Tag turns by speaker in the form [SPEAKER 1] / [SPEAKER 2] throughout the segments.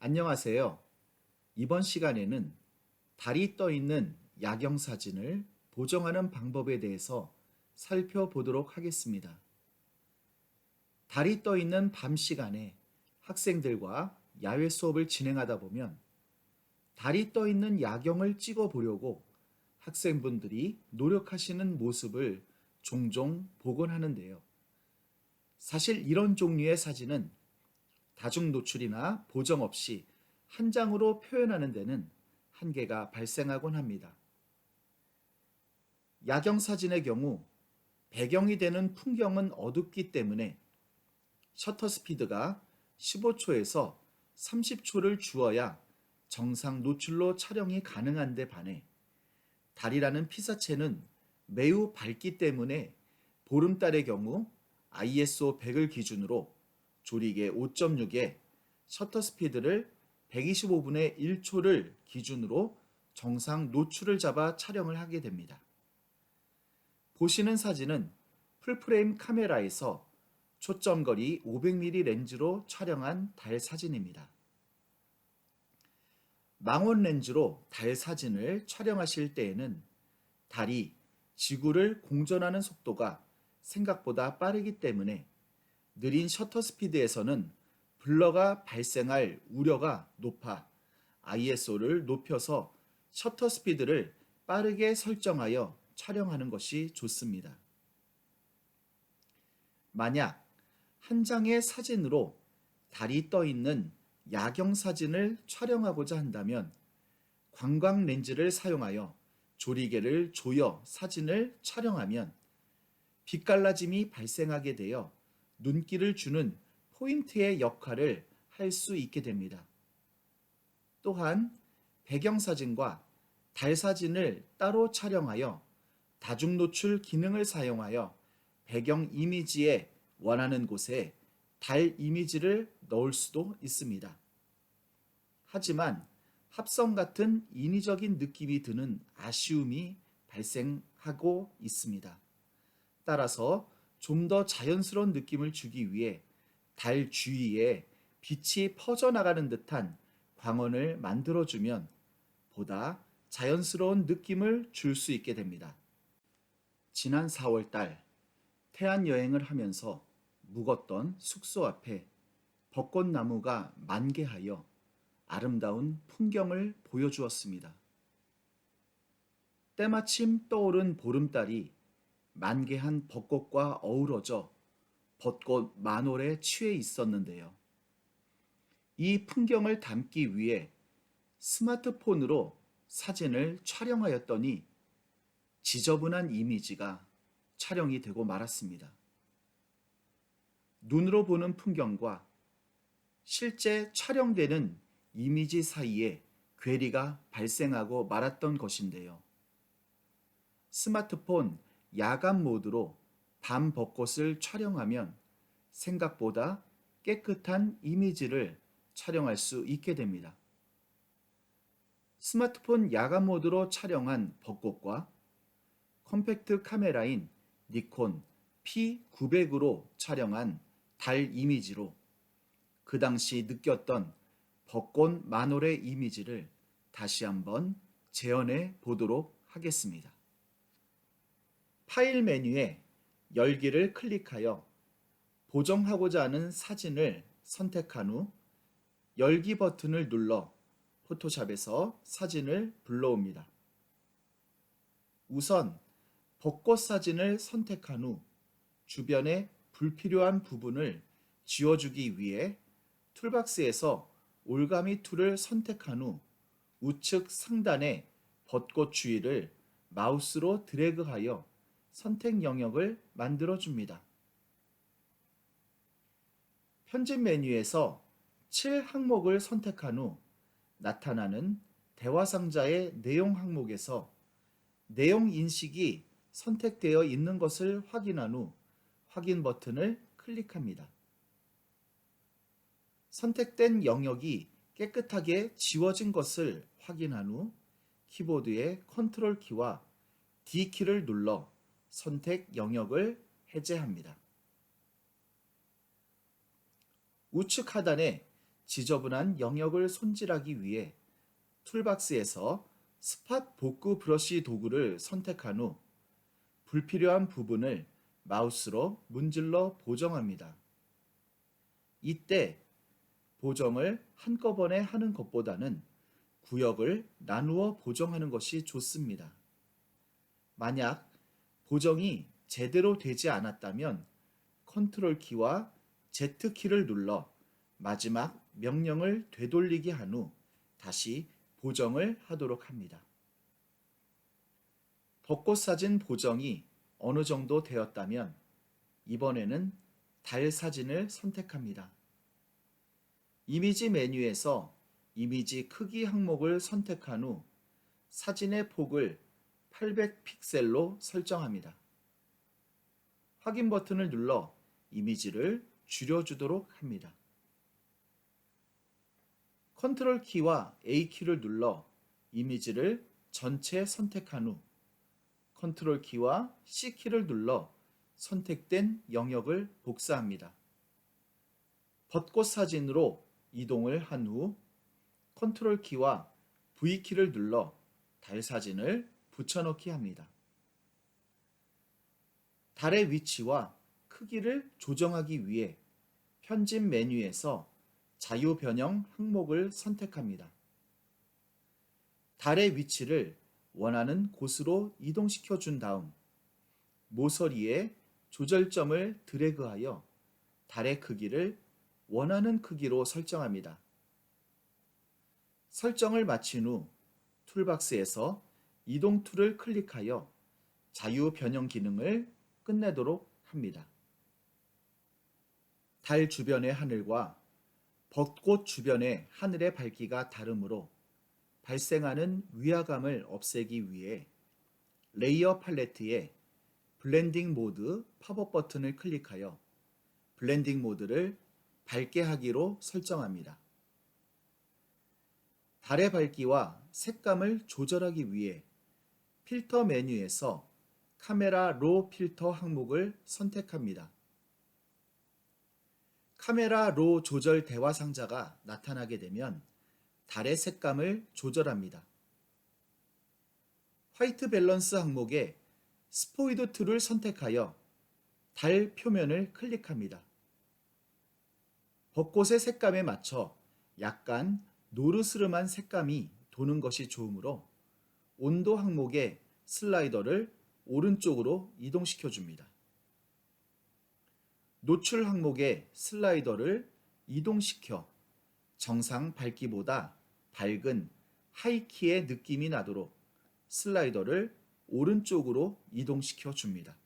[SPEAKER 1] 안녕하세요. 이번 시간에는 달이 떠 있는 야경 사진을 보정하는 방법에 대해서 살펴보도록 하겠습니다. 달이 떠 있는 밤 시간에 학생들과 야외 수업을 진행하다 보면 달이 떠 있는 야경을 찍어 보려고 학생분들이 노력하시는 모습을 종종 보곤 하는데요. 사실 이런 종류의 사진은 다중 노출이나 보정 없이 한 장으로 표현하는 데는 한계가 발생하곤 합니다. 야경 사진의 경우 배경이 되는 풍경은 어둡기 때문에 셔터 스피드가 15초에서 30초를 주어야 정상 노출로 촬영이 가능한데 반해 달이라는 피사체는 매우 밝기 때문에 보름달의 경우 ISO 100을 기준으로 조리개 5.6에 셔터 스피드를 125분의 1초를 기준으로 정상 노출을 잡아 촬영을 하게 됩니다. 보시는 사진은 풀프레임 카메라에서 초점거리 500mm 렌즈로 촬영한 달 사진입니다. 망원 렌즈로 달 사진을 촬영하실 때에는 달이 지구를 공전하는 속도가 생각보다 빠르기 때문에 느린 셔터 스피드에서는 블러가 발생할 우려가 높아 ISO를 높여서 셔터 스피드를 빠르게 설정하여 촬영하는 것이 좋습니다. 만약 한 장의 사진으로 달이 떠 있는 야경 사진을 촬영하고자 한다면 관광 렌즈를 사용하여 조리개를 조여 사진을 촬영하면 빛갈라짐이 발생하게 되어 눈길을 주는 포인트의 역할을 할 수 있게 됩니다. 또한 배경사진과 달사진을 따로 촬영하여 다중노출 기능을 사용하여 배경 이미지에 원하는 곳에 달 이미지를 넣을 수도 있습니다. 하지만 합성 같은 인위적인 느낌이 드는 아쉬움이 발생하고 있습니다. 따라서 좀 더 자연스러운 느낌을 주기 위해 달 주위에 빛이 퍼져나가는 듯한 광원을 만들어주면 보다 자연스러운 느낌을 줄 수 있게 됩니다. 지난 4월 달 태안 여행을 하면서 묵었던 숙소 앞에 벚꽃나무가 만개하여 아름다운 풍경을 보여주었습니다. 때마침 떠오른 보름달이 만개한 벚꽃과 어우러져 벚꽃 만월에 취해 있었는데요. 이 풍경을 담기 위해 스마트폰으로 사진을 촬영하였더니 지저분한 이미지가 촬영이 되고 말았습니다. 눈으로 보는 풍경과 실제 촬영되는 이미지 사이에 괴리가 발생하고 말았던 것인데요. 스마트폰 야간 모드로 밤 벚꽃을 촬영하면 생각보다 깨끗한 이미지를 촬영할 수 있게 됩니다. 스마트폰 야간 모드로 촬영한 벚꽃과 컴팩트 카메라인 니콘 P900으로 촬영한 달 이미지로 그 당시 느꼈던 벚꽃 만월의 이미지를 다시 한번 재현해 보도록 하겠습니다. 파일 메뉴에 열기를 클릭하여 보정하고자 하는 사진을 선택한 후 열기 버튼을 눌러 포토샵에서 사진을 불러옵니다. 우선 벚꽃 사진을 선택한 후 주변의 불필요한 부분을 지워주기 위해 툴박스에서 올가미 툴을 선택한 후 우측 상단의 벚꽃 주위를 마우스로 드래그하여 선택 영역을 만들어줍니다. 편집 메뉴에서 7 항목을 선택한 후 나타나는 대화 상자의 내용 항목에서 내용 인식이 선택되어 있는 것을 확인한 후 확인 버튼을 클릭합니다. 선택된 영역이 깨끗하게 지워진 것을 확인한 후 키보드의 컨트롤 키와 D 키를 눌러 선택 영역을 해제합니다. 우측 하단에 지저분한 영역을 손질하기 위해 툴박스에서 스팟 복구 브러쉬 도구를 선택한 후 불필요한 부분을 마우스로 문질러 보정합니다. 이때 보정을 한꺼번에 하는 것보다는 구역을 나누어 보정하는 것이 좋습니다. 만약 보정이 제대로 되지 않았다면 컨트롤 키와 Z 키를 눌러 마지막 명령을 되돌리게 한 후 다시 보정을 하도록 합니다. 벚꽃 사진 보정이 어느 정도 되었다면 이번에는 달 사진을 선택합니다. 이미지 메뉴에서 이미지 크기 항목을 선택한 후 사진의 폭을 800픽셀로 설정합니다. 확인 버튼을 눌러 이미지를 줄여주도록 합니다. 컨트롤 키와 A 키를 눌러 이미지를 전체 선택한 후 컨트롤 키와 C 키를 눌러 선택된 영역을 복사합니다. 벚꽃 사진으로 이동을 한 후 컨트롤 키와 V 키를 눌러 달 사진을 붙여넣기 합니다. 달의 위치와 크기를 조정하기 위해 편집 메뉴에서 자유 변형 항목을 선택합니다. 달의 위치를 원하는 곳으로 이동시켜 준 다음 모서리에 조절점을 드래그하여 달의 크기를 원하는 크기로 설정합니다. 설정을 마친 후 툴박스에서 이동 툴을 클릭하여 자유 변형 기능을 끝내도록 합니다. 달 주변의 하늘과 벚꽃 주변의 하늘의 밝기가 다르므로 발생하는 위화감을 없애기 위해 레이어 팔레트에 블렌딩 모드 팝업 버튼을 클릭하여 블렌딩 모드를 밝게 하기로 설정합니다. 달의 밝기와 색감을 조절하기 위해 필터 메뉴에서 카메라 로 필터 항목을 선택합니다. 카메라 로 조절 대화 상자가 나타나게 되면 달의 색감을 조절합니다. 화이트 밸런스 항목에 스포이드 툴을 선택하여 달 표면을 클릭합니다. 벚꽃의 색감에 맞춰 약간 노르스름한 색감이 도는 것이 좋으므로 온도 항목의 슬라이더를 오른쪽으로 이동시켜 줍니다. 노출 항목의 슬라이더를 이동시켜 정상 밝기보다 밝은 하이키의 느낌이 나도록 슬라이더를 오른쪽으로 이동시켜 줍니다.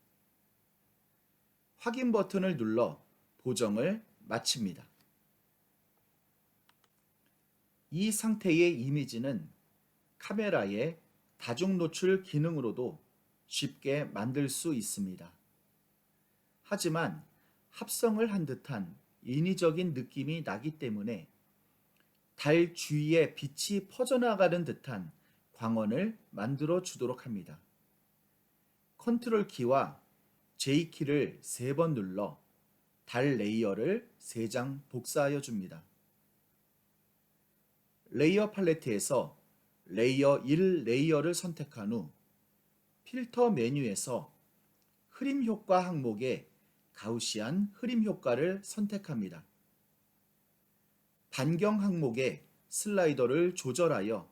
[SPEAKER 1] 확인 버튼을 눌러 보정을 마칩니다. 이 상태의 이미지는 카메라의 다중 노출 기능으로도 쉽게 만들 수 있습니다. 하지만 합성을 한 듯한 인위적인 느낌이 나기 때문에 달 주위에 빛이 퍼져나가는 듯한 광원을 만들어 주도록 합니다. 컨트롤 키와 J 키를 3번 눌러 달 레이어를 3장 복사하여 줍니다. 레이어 팔레트에서 레이어 1 레이어를 선택한 후 필터 메뉴에서 흐림 효과 항목에 가우시안 흐림 효과를 선택합니다. 반경 항목에 슬라이더를 조절하여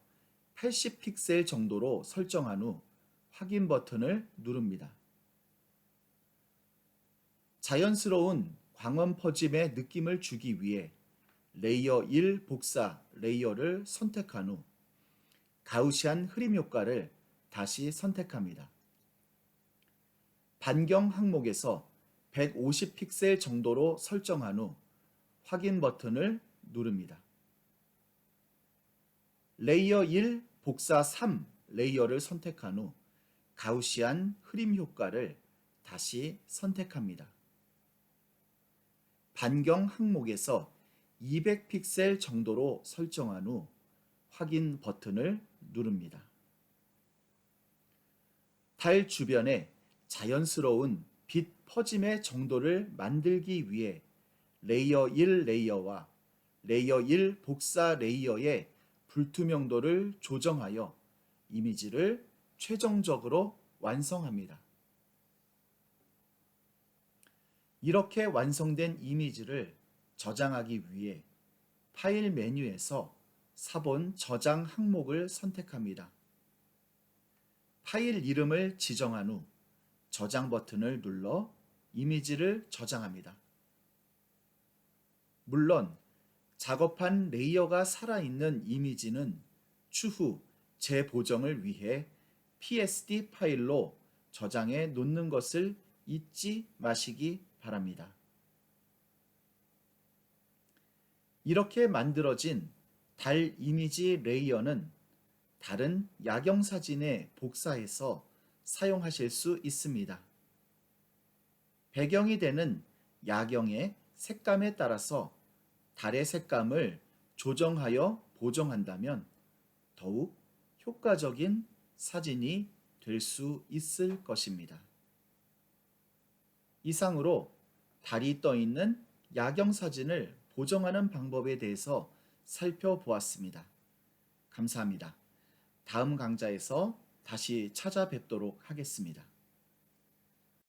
[SPEAKER 1] 80픽셀 정도로 설정한 후 확인 버튼을 누릅니다. 자연스러운 광원 퍼짐의 느낌을 주기 위해 레이어 1 복사 레이어를 선택한 후 가우시안 흐림 효과를 다시 선택합니다. 반경 항목에서 150픽셀 정도로 설정한 후 확인 버튼을 누릅니다. 레이어 1 복사 3 레이어를 선택한 후 가우시안 흐림 효과를 다시 선택합니다. 반경 항목에서 200픽셀 정도로 설정한 후 확인 버튼을 누릅니다. 달 주변에 자연스러운 빛 퍼짐의 정도를 만들기 위해 레이어 1 레이어와 레이어 1 복사 레이어의 불투명도를 조정하여 이미지를 최종적으로 완성합니다. 이렇게 완성된 이미지를 저장하기 위해 파일 메뉴에서 사본 저장 항목을 선택합니다. 파일 이름을 지정한 후 저장 버튼을 눌러 이미지를 저장합니다. 물론 작업한 레이어가 살아있는 이미지는 추후 재보정을 위해 PSD 파일로 저장해 놓는 것을 잊지 마시기 바랍니다. 이렇게 만들어진 달 이미지 레이어는 다른 야경 사진에 복사해서 사용하실 수 있습니다. 배경이 되는 야경의 색감에 따라서 달의 색감을 조정하여 보정한다면 더욱 효과적인 사진이 될 수 있을 것입니다. 이상으로 달이 떠 있는 야경 사진을 보정하는 방법에 대해서 살펴보았습니다. 감사합니다. 다음 강좌에서 다시 찾아뵙도록 하겠습니다.